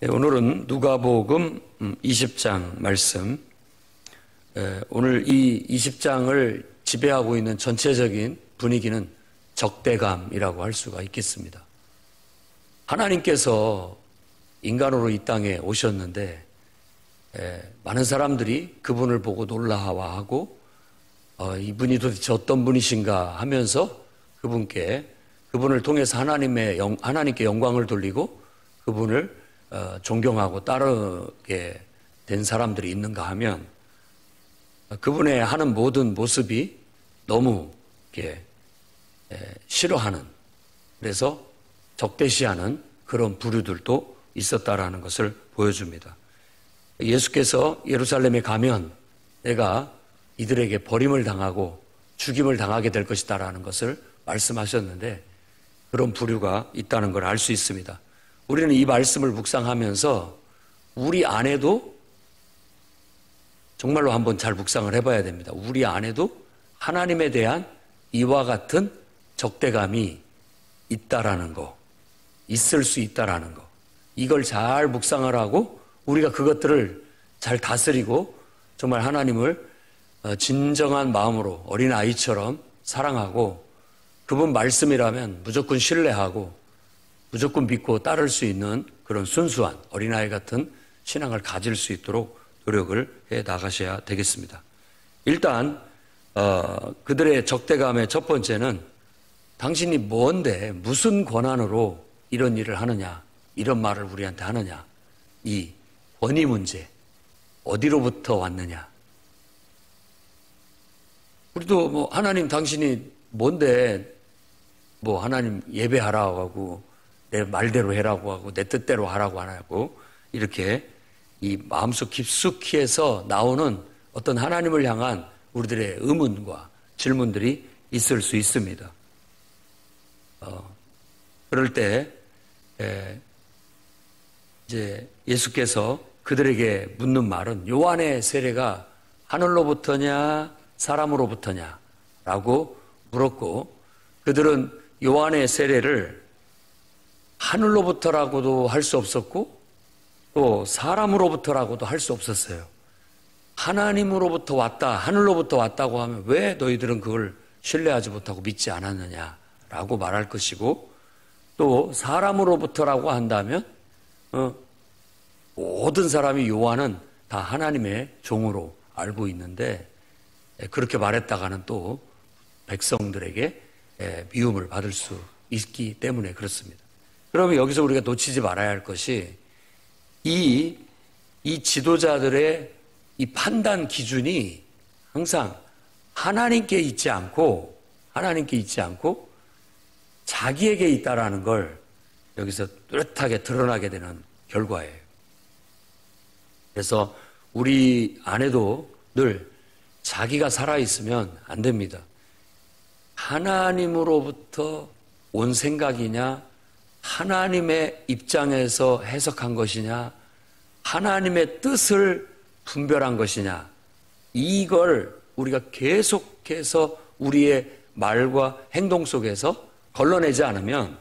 네, 오늘은 누가복음 20장 말씀. 오늘 이 20장을 지배하고 있는 전체적인 분위기는 적대감이라고 할 수가 있겠습니다. 하나님께서 인간으로 이 땅에 오셨는데 많은 사람들이 그분을 보고 놀라워하고 이분이 도대체 어떤 분이신가 하면서 그분을 통해서 하나님께 영광을 돌리고 그분을 존경하고 따르게 된 사람들이 있는가 하면 그분의 하는 모든 모습이 너무 싫어하는, 그래서 적대시하는 그런 부류들도 있었다라는 것을 보여줍니다. 예수께서 예루살렘에 가면 내가 이들에게 버림을 당하고 죽임을 당하게 될 것이다라는 것을 말씀하셨는데 그런 부류가 있다는 걸 알 수 있습니다. 우리는 이 말씀을 묵상하면서 우리 안에도 정말로 한번 잘 묵상을 해봐야 됩니다. 우리 안에도 하나님에 대한 이와 같은 적대감이 있다라는 거, 있을 수 있다라는 거, 이걸 잘 묵상을 하고 우리가 그것들을 잘 다스리고 정말 하나님을 진정한 마음으로 어린아이처럼 사랑하고 그분 말씀이라면 무조건 신뢰하고 무조건 믿고 따를 수 있는 그런 순수한 어린아이 같은 신앙을 가질 수 있도록 노력을 해 나가셔야 되겠습니다. 일단 그들의 적대감의 첫 번째는 당신이 뭔데 무슨 권한으로 이런 일을 하느냐, 이런 말을 우리한테 하느냐, 이 권위 문제 어디로부터 왔느냐. 우리도 하나님 당신이 뭔데 하나님 예배하라고 하고 내 말대로 해라고 하고 내 뜻대로 하라고 안 하고 이렇게 이 마음속 깊숙이에서 나오는 어떤 하나님을 향한 우리들의 의문과 질문들이 있을 수 있습니다. 그럴 때 이제 예수께서 그들에게 묻는 말은 요한의 세례가 하늘로부터냐 사람으로부터냐라고 물었고 그들은 요한의 세례를 하늘로부터라고도 할 수 없었고 또 사람으로부터라고도 할 수 없었어요. 하나님으로부터 왔다, 하늘로부터 왔다고 하면 왜 너희들은 그걸 신뢰하지 못하고 믿지 않았느냐라고 말할 것이고 또 사람으로부터라고 한다면 모든 사람이 요한은 다 하나님의 종으로 알고 있는데 그렇게 말했다가는 또 백성들에게 미움을 받을 수 있기 때문에 그렇습니다. 그러면 여기서 우리가 놓치지 말아야 할 것이 이 지도자들의 이 판단 기준이 항상 하나님께 있지 않고 자기에게 있다라는 걸 여기서 뚜렷하게 드러나게 되는 결과예요. 그래서 우리 안에도 늘 자기가 살아있으면 안 됩니다. 하나님으로부터 온 생각이냐, 하나님의 입장에서 해석한 것이냐, 하나님의 뜻을 분별한 것이냐, 이걸 우리가 계속해서 우리의 말과 행동 속에서 걸러내지 않으면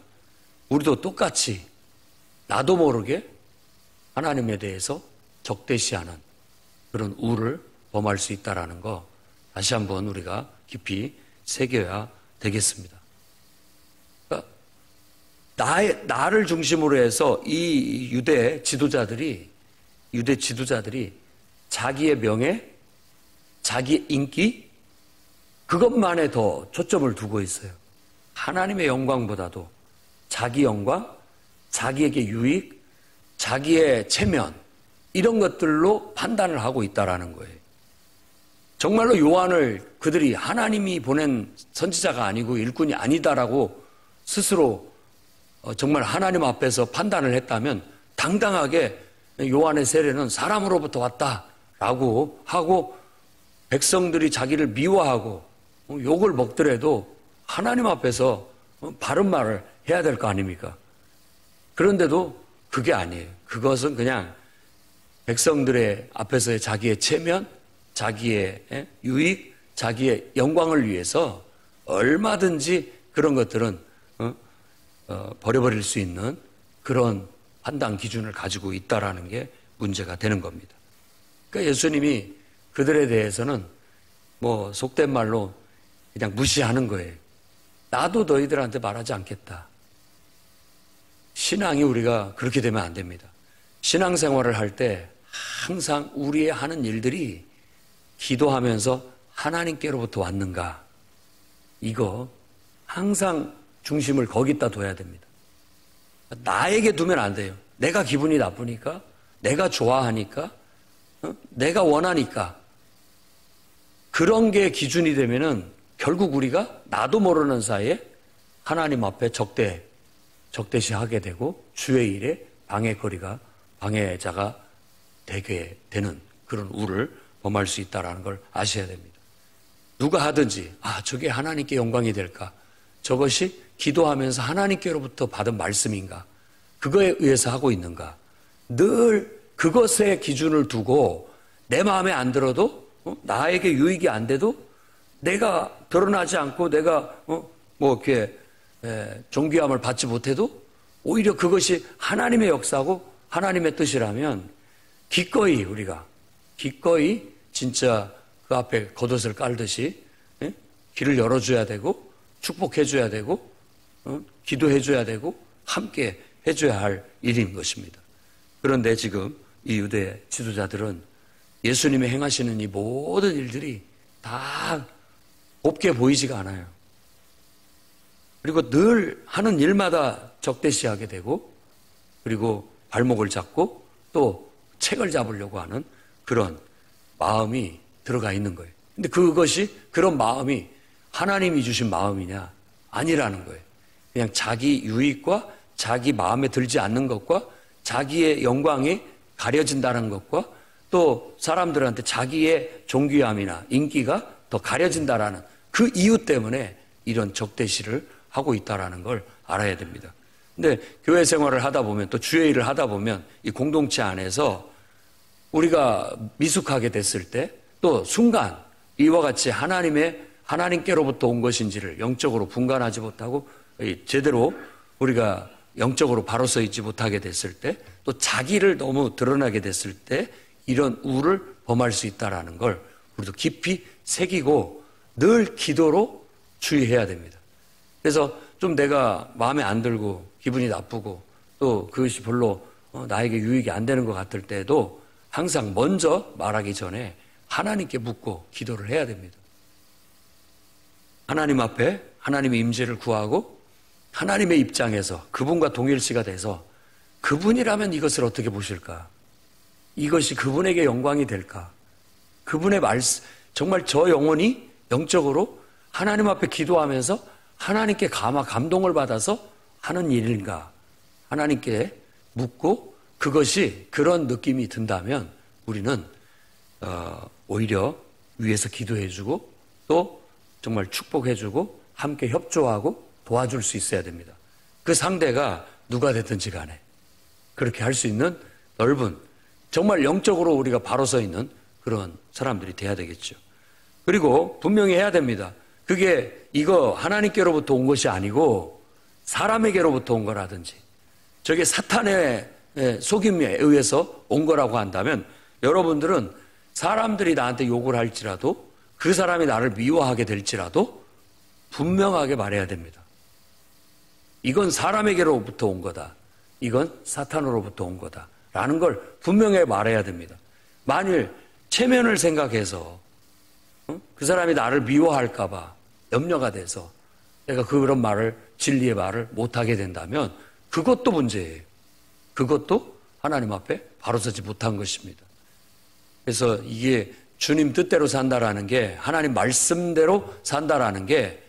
우리도 똑같이 나도 모르게 하나님에 대해서 적대시하는 그런 우를 범할 수 있다는 거 다시 한번 우리가 깊이 새겨야 되겠습니다. 나를 중심으로 해서 이 유대 지도자들이 자기의 명예, 자기의 인기, 그것만에 더 초점을 두고 있어요. 하나님의 영광보다도 자기 영광, 자기에게 유익, 자기의 체면, 이런 것들로 판단을 하고 있다라는 거예요. 정말로 요한을 그들이 하나님이 보낸 선지자가 아니고 일꾼이 아니다라고 스스로 정말 하나님 앞에서 판단을 했다면 당당하게 요한의 세례는 사람으로부터 왔다라고 하고 백성들이 자기를 미워하고 욕을 먹더라도 하나님 앞에서 바른 말을 해야 될 거 아닙니까? 그런데도 그게 아니에요. 그것은 그냥 백성들의 앞에서의 자기의 체면, 자기의 유익, 자기의 영광을 위해서 얼마든지 그런 것들은 버려버릴 수 있는 그런 판단 기준을 가지고 있다라는 게 문제가 되는 겁니다. 그러니까 예수님이 그들에 대해서는 뭐 속된 말로 그냥 무시하는 거예요. 나도 너희들한테 말하지 않겠다. 신앙이 우리가 그렇게 되면 안 됩니다. 신앙생활을 할 때 항상 우리의 하는 일들이 기도하면서 하나님께로부터 왔는가, 이거 항상 중심을 거기다 둬야 됩니다. 나에게 두면 안 돼요. 내가 기분이 나쁘니까, 내가 좋아하니까, 내가 원하니까, 그런 게 기준이 되면은 결국 우리가 나도 모르는 사이에 하나님 앞에 적대시하게 되고 주의 일에 방해자가 되게 되는 그런 우를 범할 수 있다는 걸 아셔야 됩니다. 누가 하든지 저게 하나님께 영광이 될까? 저것이 기도하면서 하나님께로부터 받은 말씀인가? 그거에 의해서 하고 있는가? 늘 그것에 기준을 두고 내 마음에 안 들어도 나에게 유익이 안 돼도 내가 드러나지 않고 내가 이렇게 존귀함을 받지 못해도 오히려 그것이 하나님의 역사고 하나님의 뜻이라면 우리가 기꺼이 진짜 그 앞에 겉옷을 깔듯이 길을 열어줘야 되고 축복해줘야 되고 기도해줘야 되고 함께 해줘야 할 일인 것입니다. 그런데 지금 이 유대 지도자들은 예수님이 행하시는 이 모든 일들이 다 곱게 보이지가 않아요. 그리고 늘 하는 일마다 적대시하게 되고 그리고 발목을 잡고 또 책을 잡으려고 하는 그런 마음이 들어가 있는 거예요. 근데 그런 마음이 하나님이 주신 마음이냐? 아니라는 거예요. 그냥 자기 유익과 자기 마음에 들지 않는 것과 자기의 영광이 가려진다는 것과 또 사람들한테 자기의 존귀함이나 인기가 더 가려진다라는 그 이유 때문에 이런 적대시를 하고 있다라는 걸 알아야 됩니다. 근데 교회 생활을 하다 보면 또 주의 일을 하다 보면 이 공동체 안에서 우리가 미숙하게 됐을 때 또 순간 이와 같이 하나님께로부터 온 것인지를 영적으로 분간하지 못하고 제대로 우리가 영적으로 바로 서 있지 못하게 됐을 때 또 자기를 너무 드러나게 됐을 때 이런 우를 범할 수 있다는 걸 우리도 깊이 새기고 늘 기도로 주의해야 됩니다. 그래서 좀 내가 마음에 안 들고 기분이 나쁘고 또 그것이 별로 나에게 유익이 안 되는 것 같을 때도 항상 먼저 말하기 전에 하나님께 묻고 기도를 해야 됩니다. 하나님 앞에 하나님의 임재를 구하고 하나님의 입장에서 그분과 동일시가 돼서 그분이라면 이것을 어떻게 보실까? 이것이 그분에게 영광이 될까? 그분의 말씀, 정말 저 영혼이 영적으로 하나님 앞에 기도하면서 하나님께 감동을 받아서 하는 일인가? 하나님께 묻고 그것이 그런 느낌이 든다면 우리는 오히려 위에서 기도해주고 또 정말 축복해주고 함께 협조하고 도와줄 수 있어야 됩니다. 그 상대가 누가 됐든지 간에 그렇게 할 수 있는 넓은 정말 영적으로 우리가 바로 서 있는 그런 사람들이 돼야 되겠죠. 그리고 분명히 해야 됩니다. 그게 이거 하나님께로부터 온 것이 아니고 사람에게로부터 온 거라든지 저게 사탄의 속임에 의해서 온 거라고 한다면 여러분들은 사람들이 나한테 욕을 할지라도 그 사람이 나를 미워하게 될지라도 분명하게 말해야 됩니다. 이건 사람에게로부터 온 거다. 이건 사탄으로부터 온 거다. 라는 걸 분명히 말해야 됩니다. 만일 체면을 생각해서 그 사람이 나를 미워할까 봐 염려가 돼서 내가 그런 말을 진리의 말을 못하게 된다면 그것도 문제예요. 그것도 하나님 앞에 바로 서지 못한 것입니다. 그래서 이게 주님 뜻대로 산다라는 게 하나님 말씀대로 산다라는 게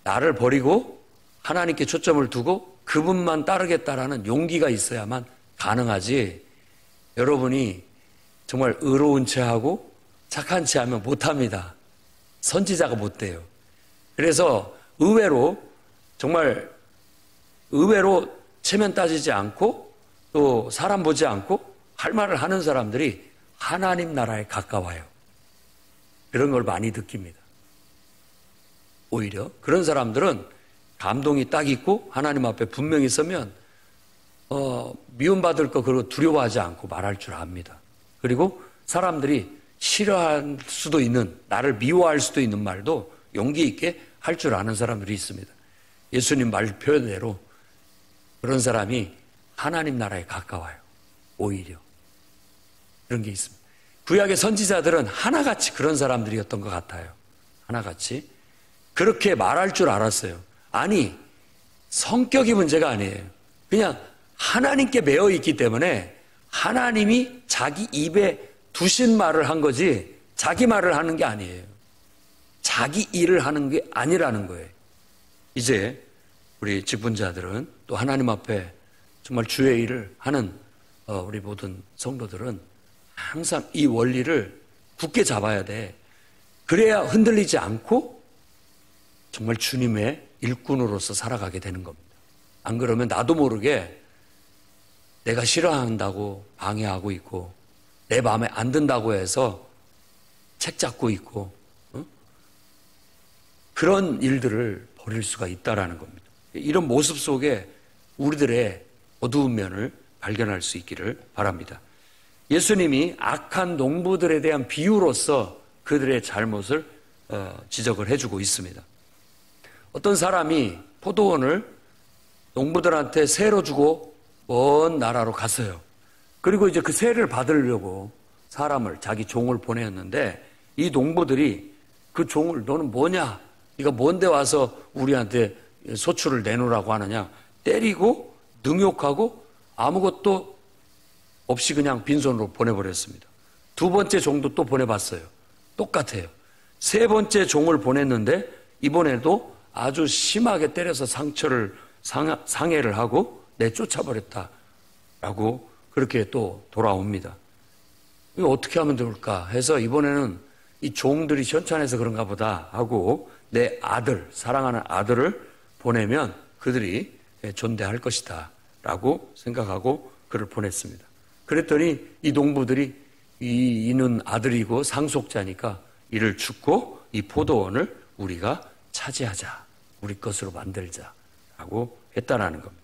나를 버리고 하나님께 초점을 두고 그분만 따르겠다라는 용기가 있어야만 가능하지 여러분이 정말 의로운 체하고 착한 체하면 못합니다. 선지자가 못 돼요. 그래서 정말 의외로 체면 따지지 않고 또 사람 보지 않고 할 말을 하는 사람들이 하나님 나라에 가까워요. 그런 걸 많이 느낍니다. 오히려 그런 사람들은 감동이 딱 있고 하나님 앞에 분명히 서면 미움받을 거 그리고 두려워하지 않고 말할 줄 압니다. 그리고 사람들이 싫어할 수도 있는, 나를 미워할 수도 있는 말도 용기 있게 할 줄 아는 사람들이 있습니다. 예수님 말 표현대로 그런 사람이 하나님 나라에 가까워요. 오히려 그런 게 있습니다. 구약의 선지자들은 하나같이 그런 사람들이었던 것 같아요. 하나같이 그렇게 말할 줄 알았어요. 아니, 성격이 문제가 아니에요. 그냥 하나님께 매여 있기 때문에 하나님이 자기 입에 두신 말을 한 거지 자기 말을 하는 게 아니에요. 자기 일을 하는 게 아니라는 거예요. 이제 우리 직분자들은 또 하나님 앞에 정말 주의 일을 하는 우리 모든 성도들은 항상 이 원리를 굳게 잡아야 돼. 그래야 흔들리지 않고 정말 주님의 일꾼으로서 살아가게 되는 겁니다. 안 그러면 나도 모르게 내가 싫어한다고 방해하고 있고 내 마음에 안 든다고 해서 책 잡고 있고 그런 일들을 벌일 수가 있다라는 겁니다. 이런 모습 속에 우리들의 어두운 면을 발견할 수 있기를 바랍니다. 예수님이 악한 농부들에 대한 비유로서 그들의 잘못을 지적을 해주고 있습니다. 어떤 사람이 포도원을 농부들한테 세로 주고 먼 나라로 갔어요. 그리고 이제 그 세를 받으려고 사람을, 자기 종을 보냈는데 이 농부들이 그 종을 너는 뭐냐? 네가 뭔데 와서 우리한테 소출을 내놓으라고 하느냐? 때리고 능욕하고 아무것도 없이 그냥 빈손으로 보내버렸습니다. 두 번째 종도 또 보내봤어요. 똑같아요. 세 번째 종을 보냈는데 이번에도 아주 심하게 때려서 상해를 하고 내쫓아버렸다라고 그렇게 또 돌아옵니다. 이거 어떻게 하면 좋을까 해서 이번에는 이 종들이 현찬해서 그런가 보다 하고 내 아들, 사랑하는 아들을 보내면 그들이 존대할 것이다 라고 생각하고 그를 보냈습니다. 그랬더니 이 농부들이 이는 아들이고 상속자니까 이를 죽고 이 포도원을 우리가 차지하자, 우리 것으로 만들자라고 했다라는 겁니다.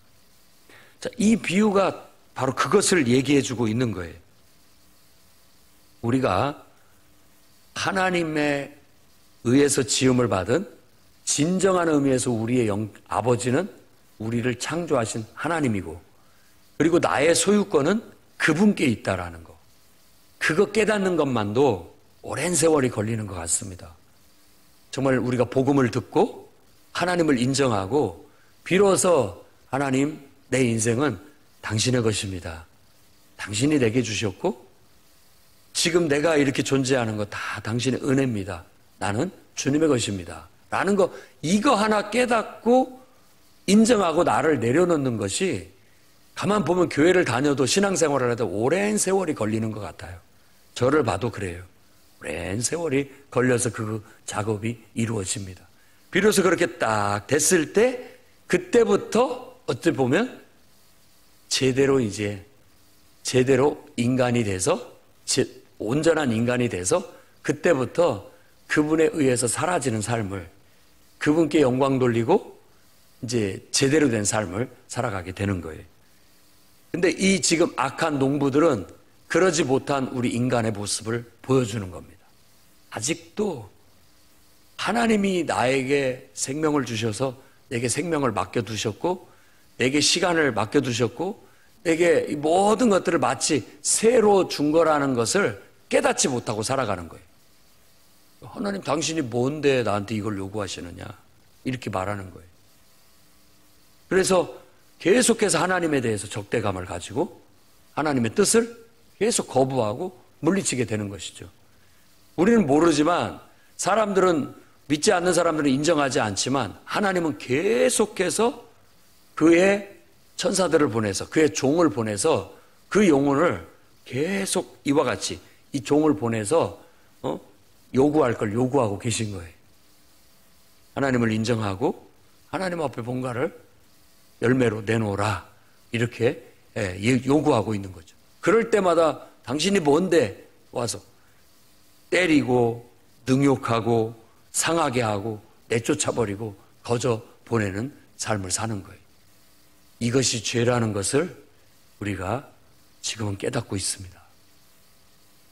자, 이 비유가 바로 그것을 얘기해 주고 있는 거예요. 우리가 하나님의 의해서 지음을 받은 진정한 의미에서 우리의 아버지는 우리를 창조하신 하나님이고 그리고 나의 소유권은 그분께 있다라는 거. 그거 깨닫는 것만도 오랜 세월이 걸리는 것 같습니다. 정말 우리가 복음을 듣고 하나님을 인정하고 비로소 하나님, 내 인생은 당신의 것입니다. 당신이 내게 주셨고 지금 내가 이렇게 존재하는 거 다 당신의 은혜입니다. 나는 주님의 것입니다. 라는 거, 이거 하나 깨닫고 인정하고 나를 내려놓는 것이 가만 보면 교회를 다녀도 신앙생활을 해도 오랜 세월이 걸리는 것 같아요. 저를 봐도 그래요. 오랜 세월이 걸려서 그 작업이 이루어집니다. 비로소 그렇게 딱 됐을 때 그때부터 어찌 보면 제대로 인간이 돼서 온전한 인간이 돼서 그때부터 그분에 의해서 사라지는 삶을 그분께 영광 돌리고 이제 제대로 된 삶을 살아가게 되는 거예요. 근데 이 지금 악한 농부들은 그러지 못한 우리 인간의 모습을 보여주는 겁니다. 아직도 하나님이 나에게 생명을 주셔서 내게 생명을 맡겨두셨고 내게 시간을 맡겨두셨고 내게 이 모든 것들을 마치 새로 준 거라는 것을 깨닫지 못하고 살아가는 거예요. 하나님 당신이 뭔데 나한테 이걸 요구하시느냐 이렇게 말하는 거예요. 그래서 계속해서 하나님에 대해서 적대감을 가지고 하나님의 뜻을 계속 거부하고 물리치게 되는 것이죠. 우리는 모르지만 사람들은 믿지 않는 사람들은 인정하지 않지만 하나님은 계속해서 그의 천사들을 보내서 그의 종을 보내서 그 영혼을 계속 이와 같이 이 종을 보내서 요구할 걸 요구하고 계신 거예요. 하나님을 인정하고 하나님 앞에 뭔가를 열매로 내놓으라 이렇게 요구하고 있는 거죠. 그럴 때마다 당신이 뭔데 와서 때리고 능욕하고 상하게 하고 내쫓아버리고 거저 보내는 삶을 사는 거예요. 이것이 죄라는 것을 우리가 지금은 깨닫고 있습니다.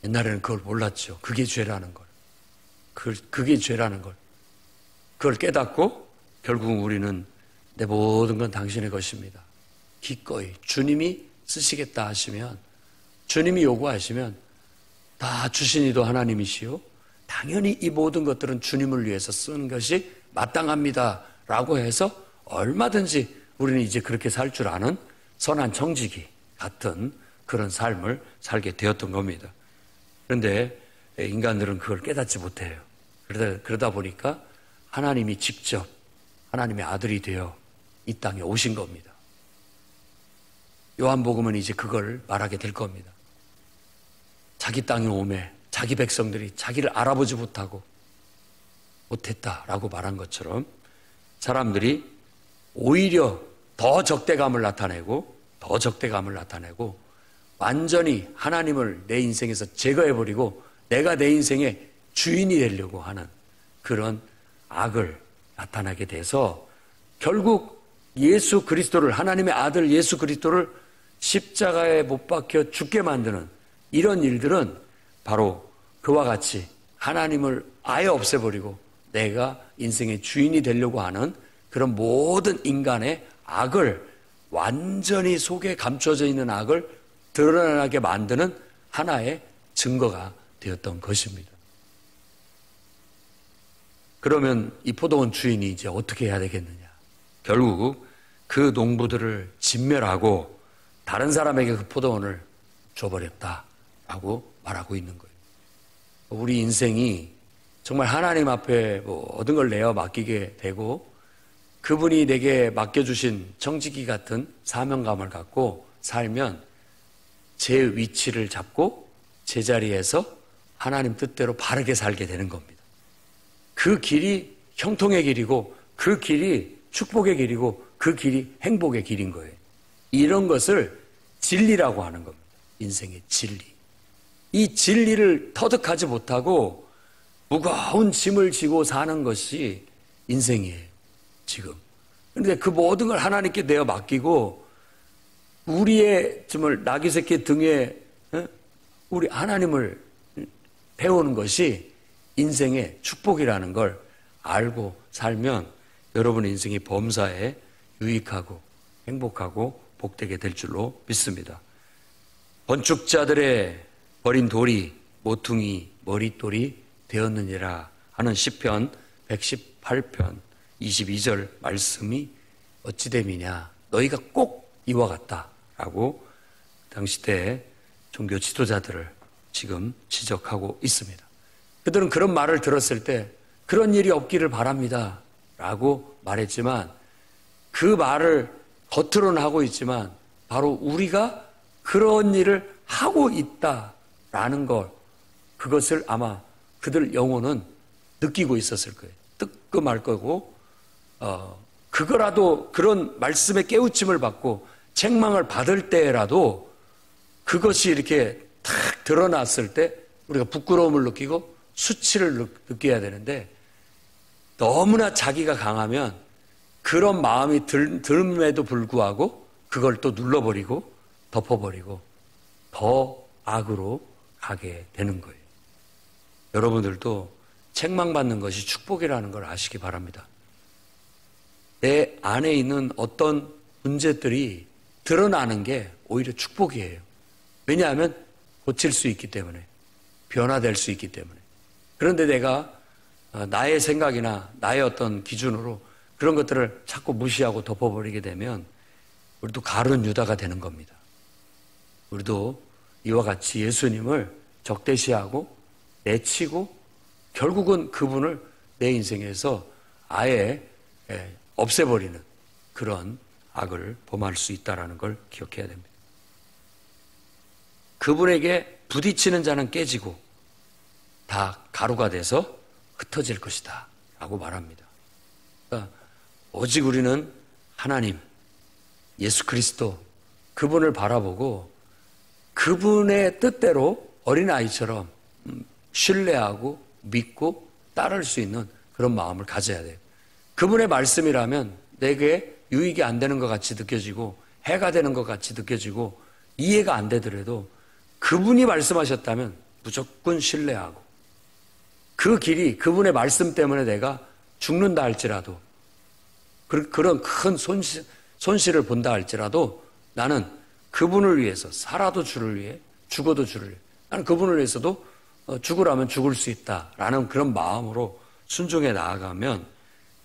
옛날에는 그걸 몰랐죠. 그게 죄라는 걸. 그게 죄라는 걸. 그걸 깨닫고 결국 우리는 내 모든 건 당신의 것입니다. 기꺼이 주님이 쓰시겠다 하시면, 주님이 요구하시면 다 주신 이도 하나님이시요 당연히 이 모든 것들은 주님을 위해서 쓰는 것이 마땅합니다 라고 해서 얼마든지 우리는 이제 그렇게 살 줄 아는 선한 청지기 같은 그런 삶을 살게 되었던 겁니다. 그런데 인간들은 그걸 깨닫지 못해요. 그러다 보니까 하나님이 직접 하나님의 아들이 되어 이 땅에 오신 겁니다. 요한복음은 이제 그걸 말하게 될 겁니다. 자기 땅에 오매 자기 백성들이 자기를 알아보지 못했다라고 말한 것처럼 사람들이 오히려 더 적대감을 나타내고 완전히 하나님을 내 인생에서 제거해버리고 내가 내 인생의 주인이 되려고 하는 그런 악을 나타나게 돼서 결국 예수 그리스도를, 하나님의 아들 예수 그리스도를 십자가에 못 박혀 죽게 만드는 이런 일들은 바로 그와 같이 하나님을 아예 없애버리고 내가 인생의 주인이 되려고 하는 그런 모든 인간의 악을, 완전히 속에 감춰져 있는 악을 드러나게 만드는 하나의 증거가 되었던 것입니다. 그러면 이 포도원 주인이 이제 어떻게 해야 되겠느냐? 결국 그 농부들을 진멸하고 다른 사람에게 그 포도원을 줘버렸다라고 말하고 있는 거예요. 우리 인생이 정말 하나님 앞에 모든 걸 내어 맡기게 되고 그분이 내게 맡겨주신 청지기 같은 사명감을 갖고 살면 제 위치를 잡고 제자리에서 하나님 뜻대로 바르게 살게 되는 겁니다. 그 길이 형통의 길이고 그 길이 축복의 길이고 그 길이 행복의 길인 거예요. 이런 것을 진리라고 하는 겁니다. 인생의 진리. 이 진리를 터득하지 못하고 무거운 짐을 지고 사는 것이 인생이에요. 지금. 그런데 그 모든 걸 하나님께 내어 맡기고 우리의 정말 나귀 새끼 등에 우리 하나님을 배우는 것이 인생의 축복이라는 걸 알고 살면 여러분의 인생이 범사에 유익하고 행복하고 복되게 될 줄로 믿습니다. 건축자들의 버린 돌이 모퉁이 머릿돌이 되었느니라 하는 시편 118편 22절 말씀이 어찌 됨이냐, 너희가 꼭 이와 같다라고 당시 때 종교 지도자들을 지금 지적하고 있습니다. 그들은 그런 말을 들었을 때 그런 일이 없기를 바랍니다 라고 말했지만 그 말을 겉으로는 하고 있지만 바로 우리가 그런 일을 하고 있다라는 걸, 그것을 아마 그들 영혼은 느끼고 있었을 거예요. 뜨끔할 거고 그거라도 그런 말씀의 깨우침을 받고 책망을 받을 때라도 그것이 이렇게 탁 드러났을 때 우리가 부끄러움을 느끼고 수치를 느껴야 되는데 너무나 자기가 강하면 그런 마음이 듦에도 불구하고 그걸 또 눌러버리고 덮어버리고 더 악으로 가게 되는 거예요. 여러분들도 책망받는 것이 축복이라는 걸 아시기 바랍니다. 내 안에 있는 어떤 문제들이 드러나는 게 오히려 축복이에요. 왜냐하면 고칠 수 있기 때문에, 변화될 수 있기 때문에. 그런데 내가 나의 생각이나 나의 어떤 기준으로 그런 것들을 자꾸 무시하고 덮어버리게 되면 우리도 가룟 유다가 되는 겁니다. 우리도 이와 같이 예수님을 적대시하고 내치고 결국은 그분을 내 인생에서 아예 없애버리는 그런 악을 범할 수 있다는 걸 기억해야 됩니다. 그분에게 부딪히는 자는 깨지고 다 가루가 돼서 흩어질 것이다 라고 말합니다. 그러니까 오직 우리는 하나님, 예수 그리스도 그분을 바라보고 그분의 뜻대로 어린아이처럼 신뢰하고 믿고 따를 수 있는 그런 마음을 가져야 돼요. 그분의 말씀이라면 내게 유익이 안 되는 것 같이 느껴지고 해가 되는 것 같이 느껴지고 이해가 안 되더라도 그분이 말씀하셨다면 무조건 신뢰하고 그 길이 그분의 말씀 때문에 내가 죽는다 할지라도 그런 큰 손실을 본다 할지라도 나는 그분을 위해서 살아도 주를 위해 죽어도 주를 위해 나는 그분을 위해서도 죽으라면 죽을 수 있다라는 그런 마음으로 순종해 나아가면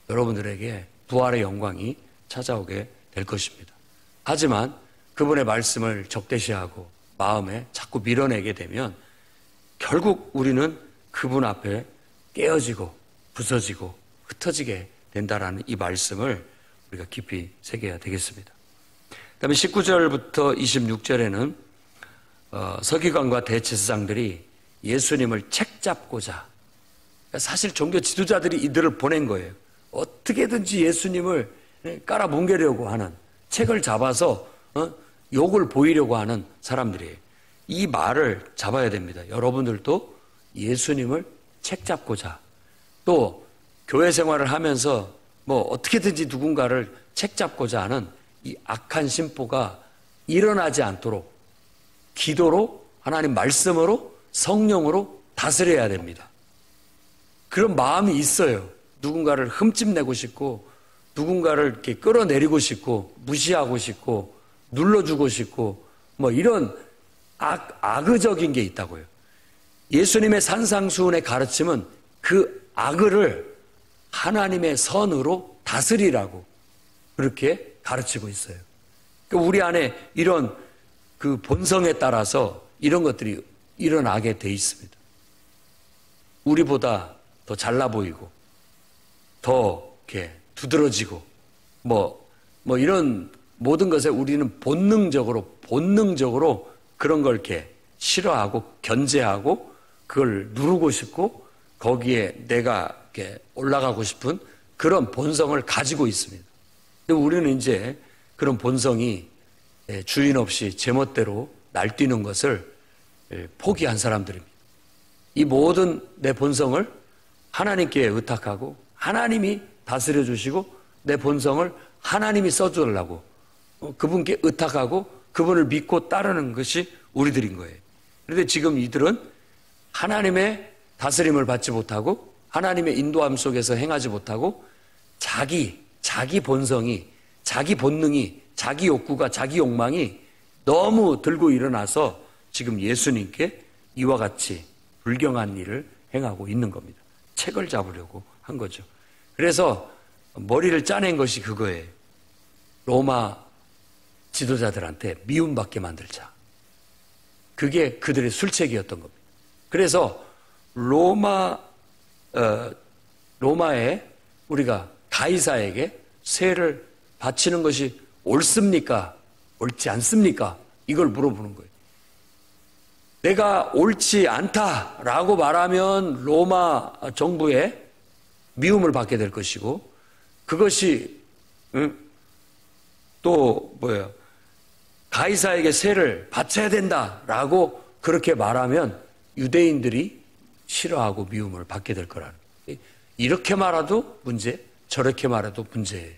여러분들에게 부활의 영광이 찾아오게 될 것입니다. 하지만 그분의 말씀을 적대시하고 마음에 자꾸 밀어내게 되면 결국 우리는 그분 앞에 깨어지고 부서지고 흩어지게 된다라는 이 말씀을 우리가 깊이 새겨야 되겠습니다. 그다음에 19절부터 26절에는 서기관과 대제사장들이 예수님을 책잡고자, 사실 종교 지도자들이 이들을 보낸 거예요. 어떻게든지 예수님을 깔아뭉개려고 하는, 책을 잡아서 욕을 보이려고 하는 사람들이에요. 이 말을 잡아야 됩니다. 여러분들도 예수님을 책잡고자, 또 교회 생활을 하면서 어떻게든지 누군가를 책잡고자 하는 이 악한 심보가 일어나지 않도록 기도로, 하나님 말씀으로, 성령으로 다스려야 됩니다. 그런 마음이 있어요. 누군가를 흠집내고 싶고, 누군가를 이렇게 끌어내리고 싶고, 무시하고 싶고, 눌러주고 싶고, 이런 악의적인 게 있다고요. 예수님의 산상수훈의 가르침은 그 악을 하나님의 선으로 다스리라고 그렇게 가르치고 있어요. 그러니까 우리 안에 이런 그 본성에 따라서 이런 것들이 일어나게 돼 있습니다. 우리보다 더 잘나 보이고, 더 이렇게 두드러지고, 이런 모든 것에 우리는 본능적으로 그런 걸 이렇게 싫어하고 견제하고 그걸 누르고 싶고 거기에 내가 이렇게 올라가고 싶은 그런 본성을 가지고 있습니다. 근데 우리는 이제 그런 본성이 주인 없이 제멋대로 날뛰는 것을 포기한 사람들입니다. 이 모든 내 본성을 하나님께 의탁하고 하나님이 다스려 주시고 내 본성을 하나님이 써주려고 그분께 의탁하고 그분을 믿고 따르는 것이 우리들인 거예요. 그런데 지금 이들은 하나님의 다스림을 받지 못하고 하나님의 인도함 속에서 행하지 못하고 자기 본성이, 자기 본능이, 자기 욕구가, 자기 욕망이 너무 들고 일어나서 지금 예수님께 이와 같이 불경한 일을 행하고 있는 겁니다. 책을 잡으려고 한 거죠. 그래서 머리를 짜낸 것이 그거예요. 로마 지도자들한테 미움받게 만들자. 그게 그들의 술책이었던 겁니다. 그래서 로마에 우리가 가이사에게 세를 바치는 것이 옳습니까? 옳지 않습니까? 이걸 물어보는 거예요. 내가 옳지 않다라고 말하면 로마 정부에 미움을 받게 될 것이고, 그것이 가이사에게 세를 바쳐야 된다라고 그렇게 말하면 유대인들이 싫어하고 미움을 받게 될 거라는 거예요. 이렇게 말해도 문제, 저렇게 말해도 문제예요.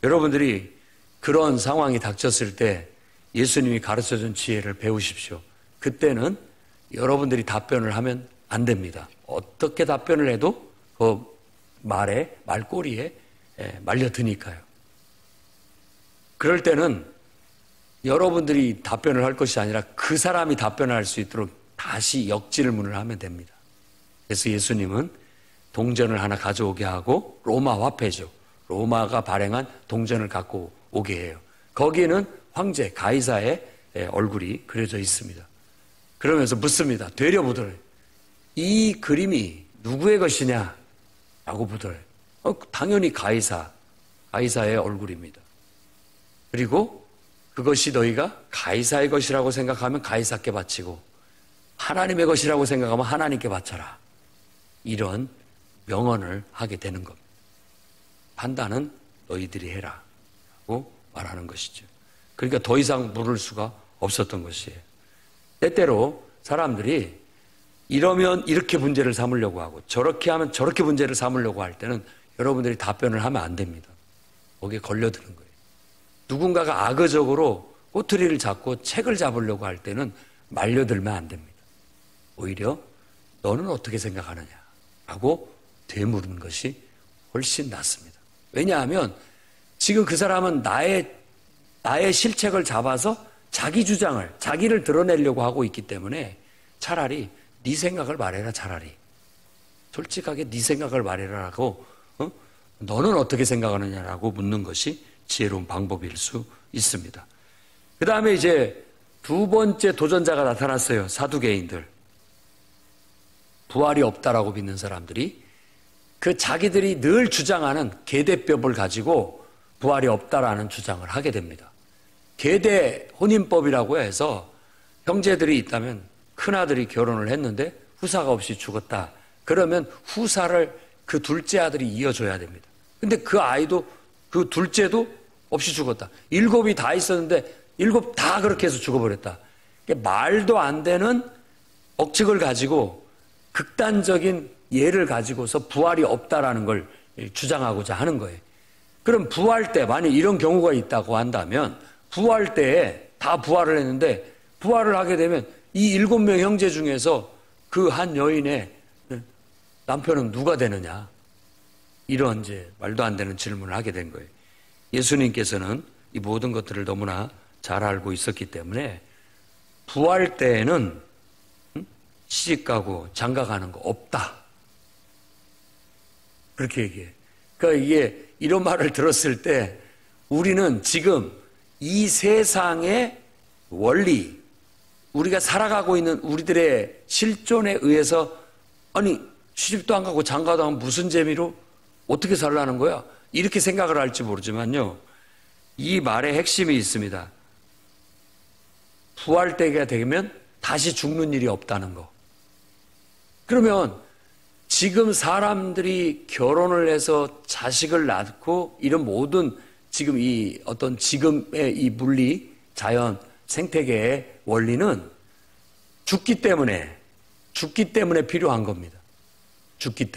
여러분들이 그런 상황이 닥쳤을 때 예수님이 가르쳐준 지혜를 배우십시오. 그때는 여러분들이 답변을 하면 안 됩니다. 어떻게 답변을 해도 그 말꼬리에 말려드니까요. 그럴 때는 여러분들이 답변을 할 것이 아니라 그 사람이 답변할 수 있도록 다시 역질문을 하면 됩니다. 그래서 예수님은 동전을 하나 가져오게 하고, 로마 화폐죠. 로마가 발행한 동전을 갖고 오게 해요. 거기에는 황제 가이사의 얼굴이 그려져 있습니다. 그러면서 묻습니다. 되려보더래요. 이 그림이 누구의 것이냐? 라고 묻더래요. 당연히 가이사의 얼굴입니다. 그리고 그것이 너희가 가이사의 것이라고 생각하면 가이사께 바치고 하나님의 것이라고 생각하면 하나님께 바쳐라. 이런 명언을 하게 되는 겁니다. 판단은 너희들이 해라 라고 말하는 것이죠. 그러니까 더 이상 물을 수가 없었던 것이에요. 때때로 사람들이 이러면 이렇게 문제를 삼으려고 하고 저렇게 하면 저렇게 문제를 삼으려고 할 때는 여러분들이 답변을 하면 안 됩니다. 거기에 걸려드는 거예요. 누군가가 악의적으로 꼬투리를 잡고 책을 잡으려고 할 때는 말려들면 안 됩니다. 오히려 너는 어떻게 생각하느냐 라고 되물은 것이 훨씬 낫습니다. 왜냐하면 지금 그 사람은 나의 실책을 잡아서 자기 주장을, 자기를 드러내려고 하고 있기 때문에 차라리 네 생각을 말해라. 차라리 솔직하게 네 생각을 말해라라고 너는 어떻게 생각하느냐라고 묻는 것이 지혜로운 방법일 수 있습니다. 그 다음에 이제 두 번째 도전자가 나타났어요. 사두개인들. 부활이 없다라고 믿는 사람들이 그 자기들이 늘 주장하는 계대법을 가지고 부활이 없다라는 주장을 하게 됩니다. 계대 혼인법이라고 해서 형제들이 있다면 큰아들이 결혼을 했는데 후사가 없이 죽었다. 그러면 후사를 그 둘째 아들이 이어줘야 됩니다. 근데 그 아이도 그 둘째도 없이 죽었다. 7이 다 있었는데 7 다 그렇게 해서 죽어버렸다. 말도 안 되는 억측을 가지고 극단적인 예를 가지고서 부활이 없다라는 걸 주장하고자 하는 거예요. 그럼 부활 때 만약 이런 경우가 있다고 한다면 부활 때에 다 부활을 했는데 부활을 하게 되면 이 7명 형제 중에서 그 한 여인의 남편은 누가 되느냐? 이런 이제 말도 안 되는 질문을 하게 된 거예요. 예수님께서는 이 모든 것들을 너무나 잘 알고 있었기 때문에 부활 때에는 시집가고 장가가는 거 없다. 그렇게 얘기해. 그러니까 이게 이런 말을 들었을 때 우리는 지금 이 세상의 원리, 우리가 살아가고 있는 우리들의 실존에 의해서 아니 시집도 안 가고 장가도 안 가면 무슨 재미로 어떻게 살라는 거야? 이렇게 생각을 할지 모르지만요. 이 말의 핵심이 있습니다. 부활 때가 되면 다시 죽는 일이 없다는 거. 그러면 지금 사람들이 결혼을 해서 자식을 낳고 이런 모든 지금 이 어떤 지금의 이 물리, 자연, 생태계의 원리는 죽기 때문에 필요한 겁니다. 죽기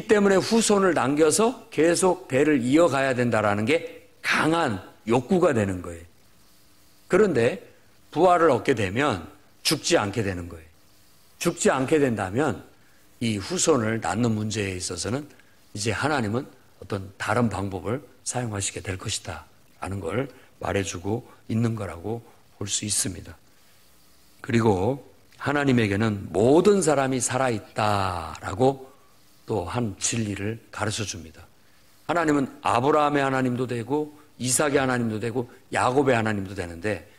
때문에 후손을 남겨서 계속 대를 이어가야 된다라는 게 강한 욕구가 되는 거예요. 그런데 부활을 얻게 되면 죽지 않게 되는 거예요. 죽지 않게 된다면 이 후손을 낳는 문제에 있어서는 이제 하나님은 어떤 다른 방법을 사용하시게 될 것이다 라는 걸 말해주고 있는 거라고 볼 수 있습니다. 그리고 하나님에게는 모든 사람이 살아있다라고 또 한 진리를 가르쳐 줍니다. 하나님은 아브라함의 하나님도 되고 이삭의 하나님도 되고 야곱의 하나님도 되는데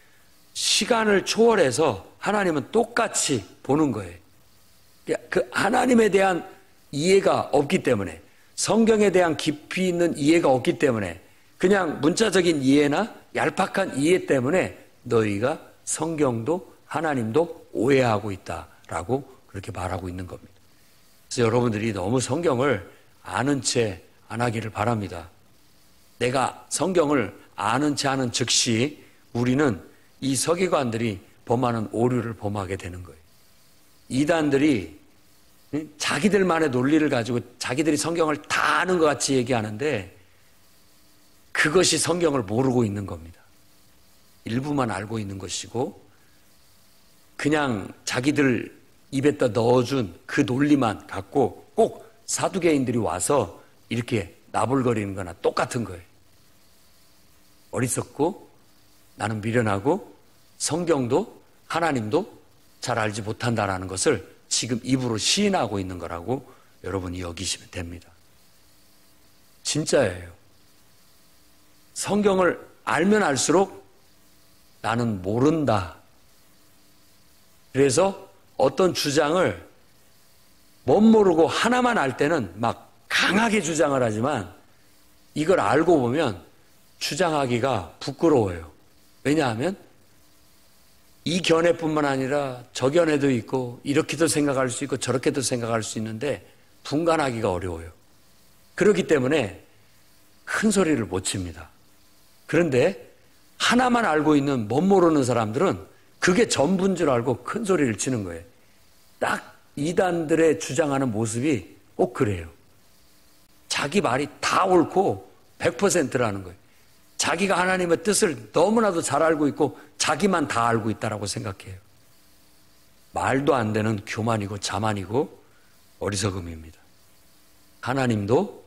시간을 초월해서 하나님은 똑같이 보는 거예요. 그 하나님에 대한 이해가 없기 때문에 성경에 대한 깊이 있는 이해가 없기 때문에 그냥 문자적인 이해나 얄팍한 이해 때문에 너희가 성경도 하나님도 오해하고 있다라고 그렇게 말하고 있는 겁니다. 그래서 여러분들이 너무 성경을 아는 채 안 하기를 바랍니다. 내가 성경을 아는 채 하는 즉시 우리는 이 서기관들이 범하는 오류를 범하게 되는 거예요. 이단들이 자기들만의 논리를 가지고 자기들이 성경을 다 아는 것 같이 얘기하는데 그것이 성경을 모르고 있는 겁니다. 일부만 알고 있는 것이고 그냥 자기들 입에다 넣어준 그 논리만 갖고 꼭 사두개인들이 와서 이렇게 나불거리는 거나 똑같은 거예요. 어리석고 나는 미련하고 성경도 하나님도 잘 알지 못한다라는 것을 지금 입으로 시인하고 있는 거라고 여러분이 여기시면 됩니다. 진짜예요. 성경을 알면 알수록 나는 모른다. 그래서 어떤 주장을 못 모르고 하나만 알 때는 막 강하게 주장을 하지만 이걸 알고 보면 주장하기가 부끄러워요. 왜냐하면 이 견해뿐만 아니라 저 견해도 있고 이렇게도 생각할 수 있고 저렇게도 생각할 수 있는데 분간하기가 어려워요. 그렇기 때문에 큰 소리를 못 칩니다. 그런데 하나만 알고 있는 못 모르는 사람들은 그게 전부인 줄 알고 큰 소리를 치는 거예요. 딱 이단들의 주장하는 모습이 꼭 그래요. 자기 말이 다 옳고 100%라는 거예요. 자기가 하나님의 뜻을 너무나도 잘 알고 있고 자기만 다 알고 있다라고 생각해요. 말도 안 되는 교만이고 자만이고 어리석음입니다. 하나님도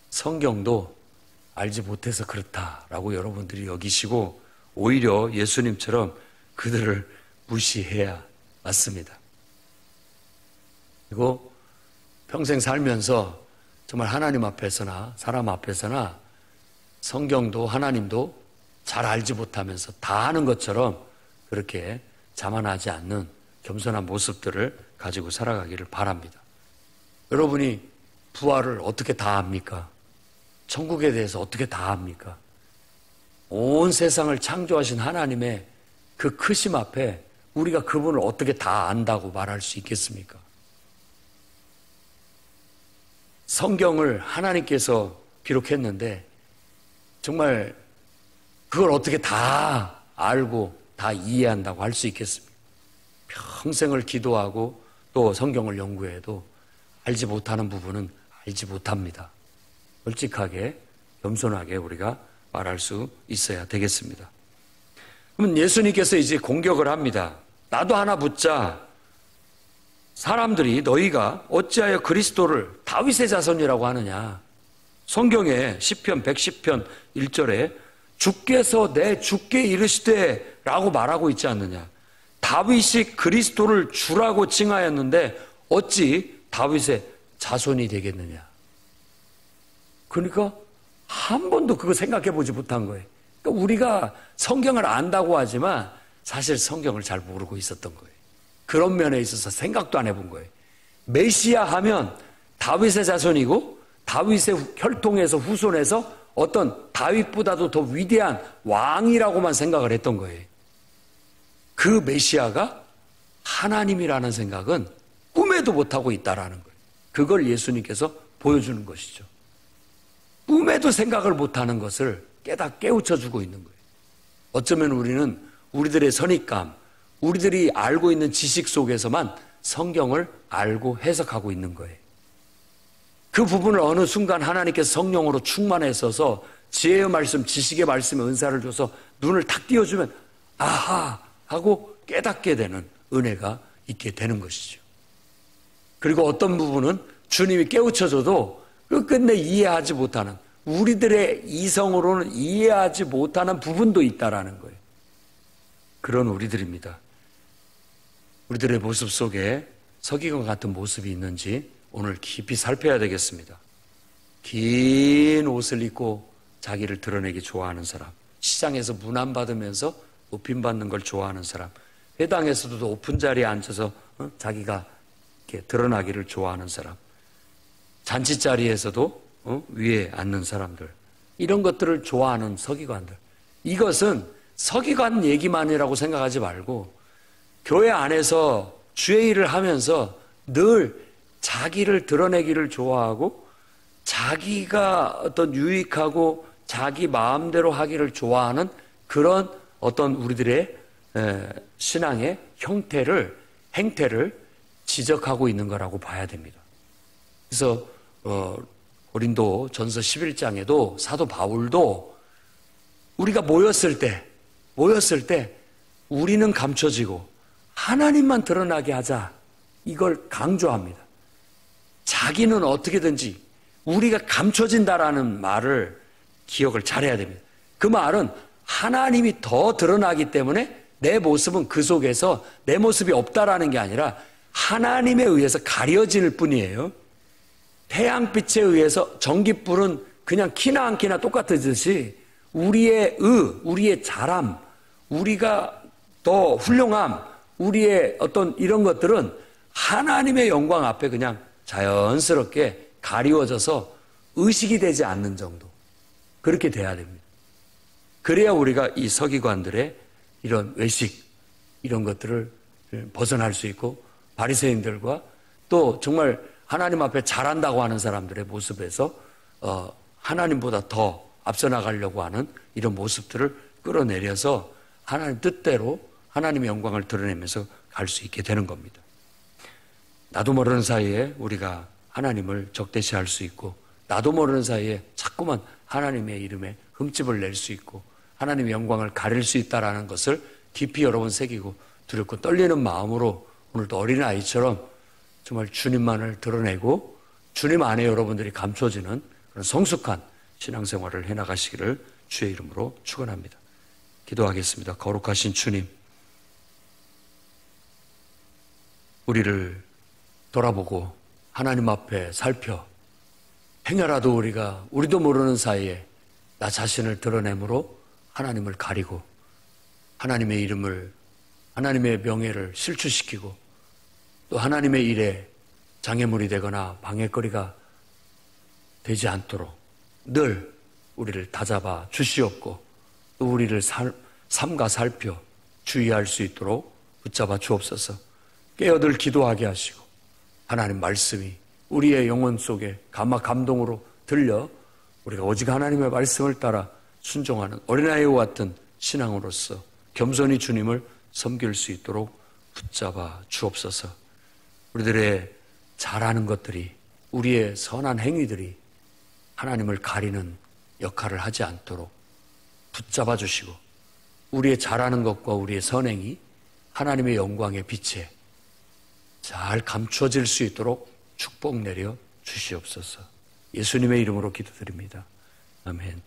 성경도 알지 못해서 그렇다라고 여러분들이 여기시고 오히려 예수님처럼 그들을 무시해야 맞습니다. 그리고 평생 살면서 정말 하나님 앞에서나 사람 앞에서나 성경도 하나님도 잘 알지 못하면서 다 아는 것처럼 그렇게 자만하지 않는 겸손한 모습들을 가지고 살아가기를 바랍니다. 여러분이 부활을 어떻게 다 압니까? 천국에 대해서 어떻게 다 압니까? 온 세상을 창조하신 하나님의 그 크심 앞에 우리가 그분을 어떻게 다 안다고 말할 수 있겠습니까? 성경을 하나님께서 기록했는데 정말 그걸 어떻게 다 알고 다 이해한다고 할 수 있겠습니까? 평생을 기도하고 또 성경을 연구해도 알지 못하는 부분은 알지 못합니다. 솔직하게 겸손하게 우리가 말할 수 있어야 되겠습니다. 그러면 예수님께서 이제 공격을 합니다. 나도 하나 묻자. 사람들이 너희가 어찌하여 그리스도를 다윗의 자손이라고 하느냐. 성경에 시편 110편 1절에 주께서 내 주께 이르시되 라고 말하고 있지 않느냐. 다윗이 그리스도를 주라고 칭하였는데 어찌 다윗의 자손이 되겠느냐. 그러니까 한 번도 그거 생각해 보지 못한 거예요. 그러니까 우리가 성경을 안다고 하지만 사실 성경을 잘 모르고 있었던 거예요. 그런 면에 있어서 생각도 안 해본 거예요. 메시아 하면 다윗의 자손이고 다윗의 혈통에서 후손에서 어떤 다윗보다도 더 위대한 왕이라고만 생각을 했던 거예요. 그 메시아가 하나님이라는 생각은 꿈에도 못하고 있다라는 거예요. 그걸 예수님께서 보여주는 것이죠. 꿈에도 생각을 못하는 것을 깨우쳐주고 있는 거예요. 어쩌면 우리는 우리들의 선입감, 우리들이 알고 있는 지식 속에서만 성경을 알고 해석하고 있는 거예요. 그 부분을 어느 순간 하나님께서 성령으로 충만했어서 지혜의 말씀, 지식의 말씀의 은사를 줘서 눈을 탁 띄워주면 아하 하고 깨닫게 되는 은혜가 있게 되는 것이죠. 그리고 어떤 부분은 주님이 깨우쳐줘도 끝끝내 이해하지 못하는, 우리들의 이성으로는 이해하지 못하는 부분도 있다라는 거예요. 그런 우리들입니다. 우리들의 모습 속에 서기관 같은 모습이 있는지 오늘 깊이 살펴야 되겠습니다. 긴 옷을 입고 자기를 드러내기 좋아하는 사람, 시장에서 문안 받으면서 높임받는 걸 좋아하는 사람, 회당에서도 높은 자리에 앉아서 자기가 이렇게 드러나기를 좋아하는 사람, 잔치자리에서도 위에 앉는 사람들, 이런 것들을 좋아하는 서기관들. 이것은 서기관 얘기만이라고 생각하지 말고 교회 안에서 주의 일을 하면서 늘 자기를 드러내기를 좋아하고 자기가 어떤 유익하고 자기 마음대로 하기를 좋아하는 그런 어떤 우리들의 신앙의 형태를, 행태를 지적하고 있는 거라고 봐야 됩니다. 그래서 고린도 전서 11장에도 사도 바울도 우리가 모였을 때 우리는 감춰지고 하나님만 드러나게 하자, 이걸 강조합니다. 자기는 어떻게든지 우리가 감춰진다라는 말을 기억을 잘해야 됩니다. 그 말은 하나님이 더 드러나기 때문에 내 모습은 그 속에서 내 모습이 없다라는 게 아니라 하나님에 의해서 가려질 뿐이에요. 태양빛에 의해서 전깃불은 그냥 키나 안 키나 똑같듯이 우리의 우리의 잘함, 우리가 더 훌륭함, 우리의 어떤 이런 것들은 하나님의 영광 앞에 그냥 자연스럽게 가리워져서 의식이 되지 않는 정도, 그렇게 돼야 됩니다. 그래야 우리가 이 서기관들의 이런 외식, 이런 것들을 벗어날 수 있고 바리새인들과 또 정말 하나님 앞에 잘한다고 하는 사람들의 모습에서 하나님보다 더 앞서 나가려고 하는 이런 모습들을 끌어내려서 하나님 뜻대로 하나님의 영광을 드러내면서 갈 수 있게 되는 겁니다. 나도 모르는 사이에 우리가 하나님을 적대시할 수 있고 나도 모르는 사이에 자꾸만 하나님의 이름에 흠집을 낼 수 있고 하나님의 영광을 가릴 수 있다는 것을 깊이 여러분 새기고 두렵고 떨리는 마음으로 오늘도 어린아이처럼 정말 주님만을 드러내고 주님 안에 여러분들이 감춰지는 그런 성숙한 신앙생활을 해나가시기를 주의 이름으로 축원합니다. 기도하겠습니다. 거룩하신 주님, 우리를 돌아보고 하나님 앞에 살펴 행여라도 우리도 모르는 사이에 나 자신을 드러내므로 하나님을 가리고 하나님의 이름을, 하나님의 명예를 실추시키고 또 하나님의 일에 장애물이 되거나 방해거리가 되지 않도록 늘 우리를 다잡아 주시옵고 또 우리를 삼가 살펴 주의할 수 있도록 붙잡아 주옵소서. 깨어들 기도하게 하시고 하나님 말씀이 우리의 영혼 속에 감동으로 들려 우리가 오직 하나님의 말씀을 따라 순종하는 어린아이와 같은 신앙으로서 겸손히 주님을 섬길 수 있도록 붙잡아 주옵소서. 우리들의 잘하는 것들이, 우리의 선한 행위들이 하나님을 가리는 역할을 하지 않도록 붙잡아 주시고 우리의 잘하는 것과 우리의 선행이 하나님의 영광의 빛에 잘 감춰질 수 있도록 축복 내려 주시옵소서. 예수님의 이름으로 기도드립니다. 아멘.